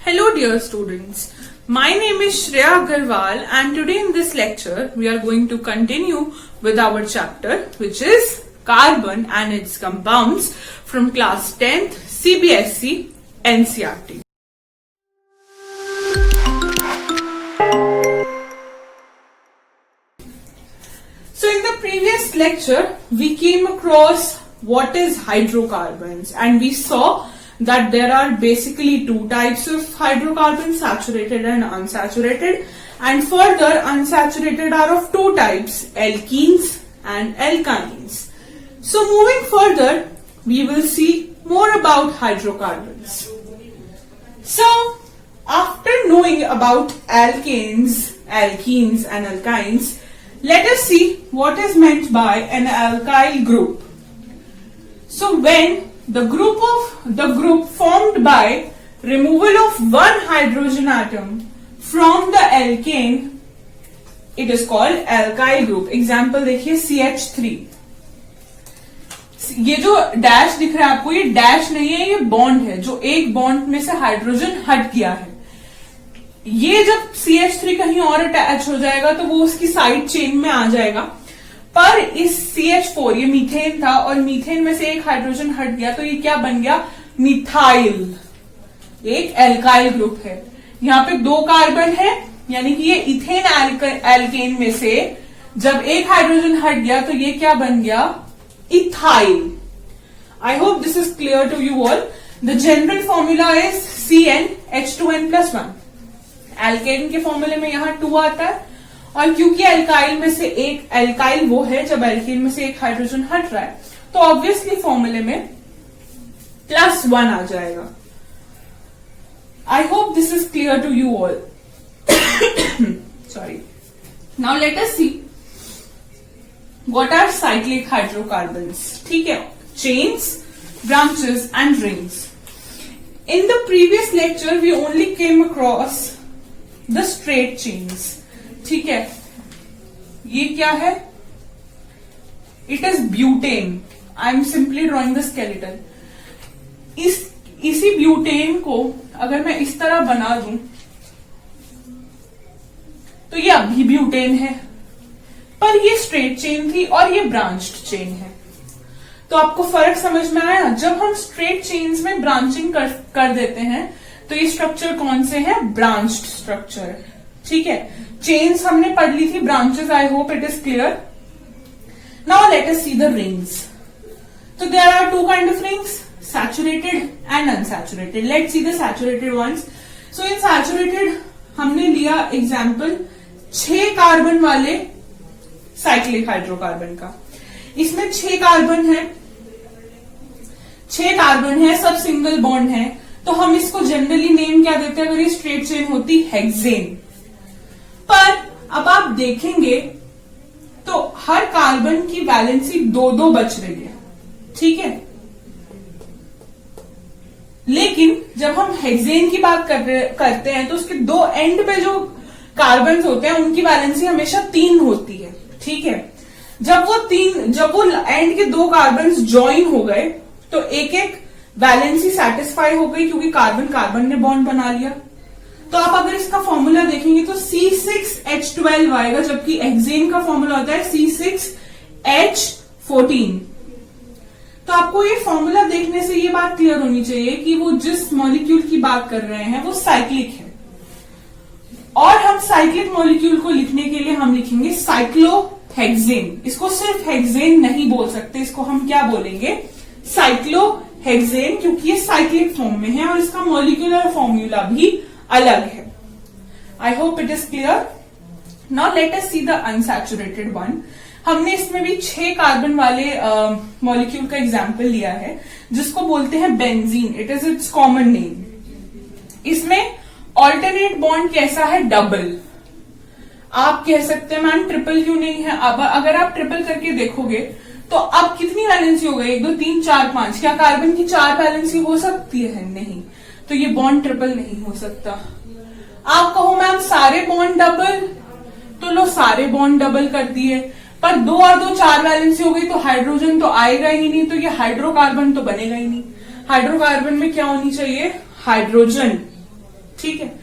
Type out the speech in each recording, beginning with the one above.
Hello dear students, my name is Shreya Agarwal and today in this lecture we are going to continue with our chapter which is carbon and its compounds from class 10th CBSE NCERT. So in the previous lecture we came across what is hydrocarbons and we saw that there are basically two types of hydrocarbons, saturated and unsaturated, and further unsaturated are of two types, alkenes and alkynes. So moving further, we will see more about hydrocarbons. So after knowing about alkanes, alkenes and alkynes, let us see what is meant by an alkyl group. So when the group formed by removal of one hydrogen atom from the alkane, it is called alkyl group. Example देखिए CH3. ये जो dash दिख रहा है आपको, ये dash नहीं है, ये बॉन्ड है जो एक बॉन्ड में से हाइड्रोजन हट गया है. ये जब CH3 कहीं और अटैच हो जाएगा तो वो उसकी साइड चेन में आ जाएगा. पर इस CH4 ये मीथेन था और मीथेन में से एक हाइड्रोजन हट गया तो ये क्या बन गया, मिथाइल. एक एल्काइल ग्रुप है. यहाँ पे दो कार्बन है यानी कि ये इथेन एल्केन में से जब एक हाइड्रोजन हट गया तो ये क्या बन गया, ethyl. I hope this is clear to you all. The general formula is CnH2n+1. Alkane के फॉर्मूले में यहाँ 2 आता है और क्योंकि एल्काइल में से एक, एल्काइल वो है जब एल्केन में से एक हाइड्रोजन हट रहा है तो ऑब्वियसली फॉर्मूले में +1 आ जाएगा. I hope this is clear to you all. Sorry. Now let us see what are cyclic hydrocarbons. ठीक है, chains, branches and rings. In the previous lecture we only came across the straight chains. ठीक है, ये क्या है, it is butane. I am simply drawing the skeleton. इसी butane को अगर मैं इस तरह बना दूं तो ये अभी ब्यूटेन है, पर ये स्ट्रेट चेन थी और ये ब्रांच्ड चेन है. तो आपको फर्क समझ में आया. जब हम स्ट्रेट चेन्स में ब्रांचिंग कर देते हैं तो ये स्ट्रक्चर कौन से हैं, ब्रांच्ड स्ट्रक्चर. ठीक है, चेन्स हमने पढ़ ली थी, branches I hope it is clear. Now let us see the rings. So there are two kind of rings, saturated and unsaturated. Let's see the saturated ones. So in saturated हमने लिया example 6 carbon वाले cyclic hydrocarbon का. इसमें 6 carbon है, 6 carbon है, सब single bond है, तो हम इसको जनरली नेम क्या देते हैं, अगर ये स्ट्रेट चेन होती, हेक्सेन. पर अब आप देखेंगे तो हर कार्बन की वैलेंसी 2-2 बच रही है. ठीक है, लेकिन जब हम हेक्सेन की बात करते हैं तो उसके 2 एंड पे जो कार्बन होते हैं उनकी वैलेंसी हमेशा 3 होती है. ठीक है, जब वो एंड के 2 कार्बन ज्वाइन हो गए तो एक वैलेंसी सेटिस्फाई हो गई क्योंकि कार्बन कार्बन ने बॉन्ड बना लिया. तो आप अगर इसका फॉर्मूला देखेंगे तो C6H12 आएगा, जबकि हेक्सेन का फॉर्मूला होता है C6H14. तो आपको ये फॉर्मूला देखने से ये बात क्लियर होनी चाहिए कि वो जिस मॉलिक्यूल की बात कर रहे हैं वो साइक्लिक है. और हम साइक्लिक मॉलिक्यूल को लिखने के लिए हम लिखेंगे साइक्लोहेक्सेन. इसको सिर्फ हेक्सेन नहीं बोल सकते, इसको हम क्या बोलेंगे, साइक्लोहेक्सेन, क्योंकि ये साइक्लिक फॉर्म में है और इसका मॉलिक्यूलर फॉर्मूला भी अलग है. I hope it is clear. Now let us see the unsaturated one. हमने इसमें भी 6 कार्बन वाले मॉलिक्यूल का एग्जाम्पल लिया है जिसको बोलते हैं benzene. It is it's common name. इसमें ऑल्टरनेट बॉन्ड कैसा है, डबल. आप कह सकते हैं मैम ट्रिपल क्यों नहीं है. अब अगर आप ट्रिपल करके देखोगे तो अब कितनी वैलेंसी हो गई, 1 2 3 4 5. क्या कार्बन की 4 वैलेंसी हो सकती है, नहीं. तो ये बॉन्ड ट्रिपल नहीं हो सकता. आप कहो मैम सारे बॉन्ड डबल, तो लो सारे बॉन्ड डबल कर दिए, पर 2 और 2 4 वैलेंसी हो गई तो हाइड्रोजन तो आएगा ही नहीं, तो ये हाइड्रोकार्बन तो बनेगा ही नहीं. हाइड्रोकार्बन में क्या होनी चाहिए, हाइड्रोजन. ठीक है।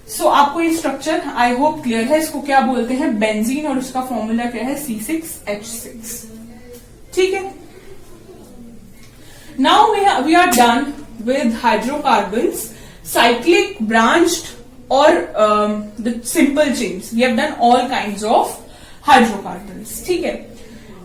सो आपको ये स्ट्रक्चर आई होप क्लियर है। इसको क्या बोलते हैं, बेंजीन, और उसका फॉर्मूला क्या है, C6H6। ठीक है। Now we are done with hydrocarbons, cyclic, branched और the simple chains. We have done all kinds of hydrocarbons. ठीक है।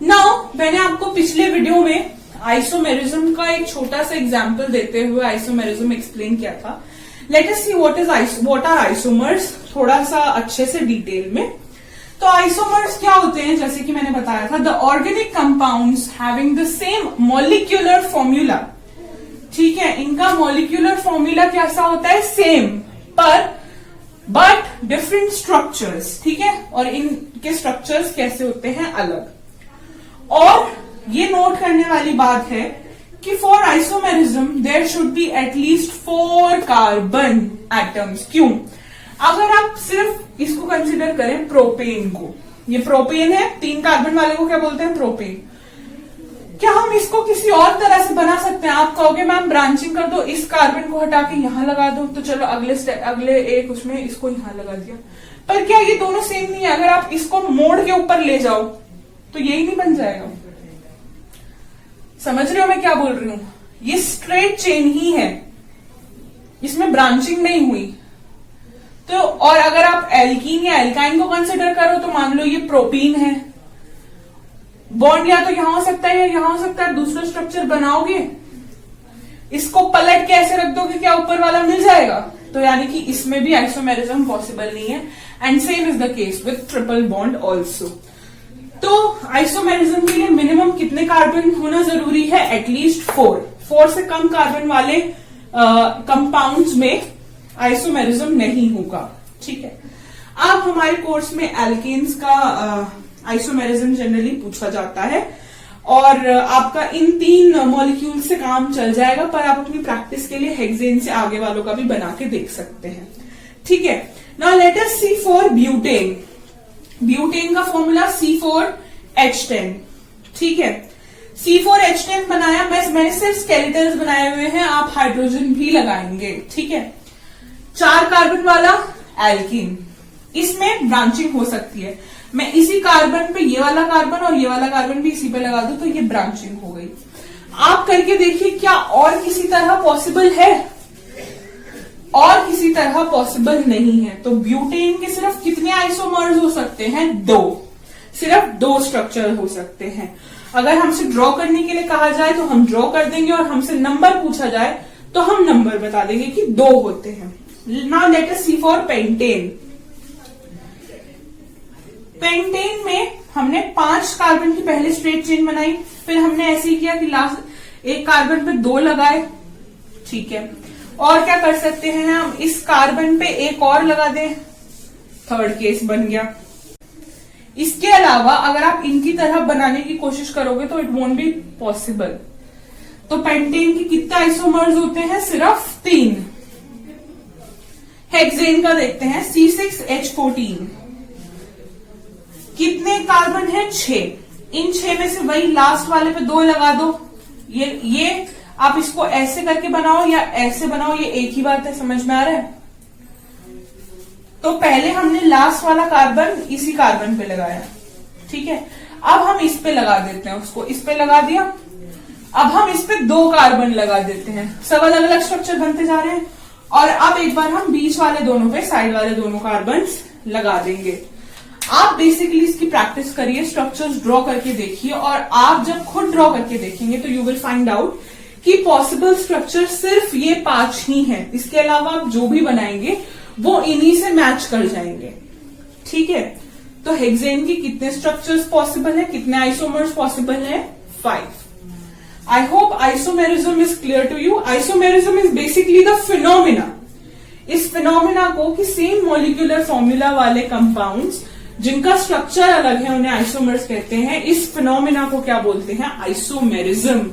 नाउ मैंने आपको पिछले वीडियो में आइसोमेरिज्म का एक छोटा सा एग्जाम्पल देते हुए आइसोमेरिज्म एक्सप्लेन किया था। Let us see what are isomers, थोड़ा सा अच्छे से डिटेल में। तो आइसोमर्स क्या होते हैं, जैसे कि मैंने बताया था, the organic compounds having the same molecular formula. ठीक है, इनका मॉलिक्यूलर फॉर्मूला कैसा होता है, सेम, बट डिफरेंट स्ट्रक्चर्स। ठीक है, और इनके स्ट्रक्चर्स कैसे होते हैं, अलग। और ये नोट करने वाली बात है कि for isomerism there should be at least 4 carbon atoms. क्यों? अगर आप सिर्फ इसको कंसिडर करें, प्रोपेन को, ये प्रोपेन है, 3 कार्बन वाले को क्या बोलते हैं, प्रोपेन। क्या हम इसको किसी और तरह से बना सकते हैं? आप कहोगे मैम ब्रांचिंग कर दो, इस कार्बन को हटा के यहां लगा दो, तो चलो अगले एक उसमें इसको यहां लगा दिया। पर क्या ये दोनों सेम नहीं है? अगर आप इसको मोड़ के ऊपर ले जाओ तो यही नहीं बन जाएगा। समझ रहे हो मैं क्या बोल रही हूं? ये स्ट्रेट चेन ही है, इसमें ब्रांचिंग नहीं हुई। तो और अगर आप एल्कीन या एल्काइन को कंसिडर करो तो मान लो ये प्रोपीन है, बॉन्ड या तो यहां हो सकता है या यहां हो सकता है। दूसरा स्ट्रक्चर बनाओगे, इसको पलट के ऐसे रख दोगे, क्या ऊपर वाला मिल जाएगा? तो यानी कि इसमें भी आइसोमेरिज्म पॉसिबल नहीं है। And same is the case with triple bond also. तो आइसोमेरिज्म के लिए मिनिमम कितने कार्बन होना जरूरी है? एटलीस्ट 4 से कम कार्बन वाले कंपाउंड्स में आइसोमेरिज्म नहीं होगा। ठीक है। अब हमारे कोर्स में एल्केन्स का आइसोमेरिज्म जनरली पूछा जाता है और आपका इन 3 मॉलिक्यूल से काम चल जाएगा, पर आप अपनी प्रैक्टिस के लिए हेक्सेन से आगे वालों का भी बना के देख सकते हैं। ठीक है। Now let us see for butane. Butane का फॉर्मूला C4H10। ठीक है, C4H10 बनाया, मैंने सिर्फ स्केलेटल्स बनाए हुए हैं, आप हाइड्रोजन भी लगाएंगे। ठीक है। 4 कार्बन वाला एल्कीन, इसमें ब्रांचिंग हो सकती है। मैं इसी कार्बन पे ये वाला कार्बन और ये वाला कार्बन भी इसी पे लगा दूं तो ये ब्रांचिंग हो गई। आप करके देखिए क्या और किसी तरह पॉसिबल है? और किसी तरह पॉसिबल नहीं है। तो ब्यूटेन के सिर्फ कितने आइसोमर्स हो सकते हैं? 2। सिर्फ 2 स्ट्रक्चर हो सकते हैं। अगर हमसे ड्रॉ करने के लिए कहा जाए तो हम ड्रॉ कर देंगे, और हमसे नंबर पूछा जाए तो हम नंबर बता देंगे कि 2 होते हैं। Now let us see for pentane. Pentane में हमने 5 कार्बन की पहले स्ट्रेट चेन बनाई, फिर हमने ऐसे ही किया कि लास्ट एक कार्बन पे 2 लगाए। ठीक है। और क्या कर सकते हैं हम, इस कार्बन पे एक और लगा दें, 3rd केस बन गया। इसके अलावा अगर आप इनकी तरह बनाने की कोशिश करोगे तो इट वोंट बी पॉसिबल। तो पेंटेन के कितने आइसोमर्स होते हैं? सिर्फ 3। हेक्सेन का देखते हैं, C6H14। कितने कार्बन है? 6। इन 6 में से वही लास्ट वाले पे 2 लगा दो। ये आप इसको ऐसे करके बनाओ या ऐसे बनाओ, ये एक ही बात है। समझ में आ रहा है? तो पहले हमने लास्ट वाला कार्बन इसी कार्बन पे लगाया। ठीक है। अब हम इस पे लगा देते हैं, उसको इस पे लगा दिया। अब हम इस पे 2 कार्बन लगा देते हैं। सब अलग अलग स्ट्रक्चर बनते जा रहे हैं। और अब एक बार हम बीच वाले दोनों पे साइड वाले दोनों कार्बन लगा देंगे। आप बेसिकली इसकी प्रैक्टिस करिए, स्ट्रक्चर्स ड्रॉ करके देखिए, और आप जब खुद ड्रॉ करके देखेंगे तो यू विल फाइंड आउट कि पॉसिबल स्ट्रक्चर सिर्फ ये 5 ही हैं। इसके अलावा आप जो भी बनाएंगे वो इन्हीं से मैच कर जाएंगे। ठीक है। तो हेक्सेन की कितने स्ट्रक्चर्स पॉसिबल है, कितने आइसोमर्स पॉसिबल है? 5। I hope isomerism is clear to you. Isomerism is basically the phenomena. इस फिनोमिना को कि सेम मॉलिक्यूलर फॉर्मूला वाले कंपाउंड्स जिनका स्ट्रक्चर अलग है उन्हें आइसोमर्स कहते हैं। इस फिनोमिना को क्या बोलते हैं? आइसोमेरिज्म।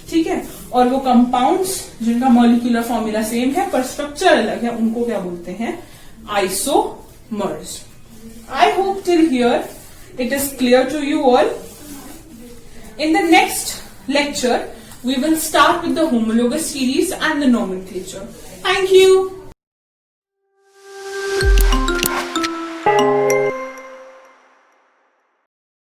ठीक है। और वो कंपाउंड्स जिनका मॉलिक्यूलर फॉर्मूला सेम है पर स्ट्रक्चर अलग है, उनको क्या बोलते हैं? Isomers. I hope till here it is clear to you all. In the next lecture we will start with the homologous series and the nomenclature. Thank you.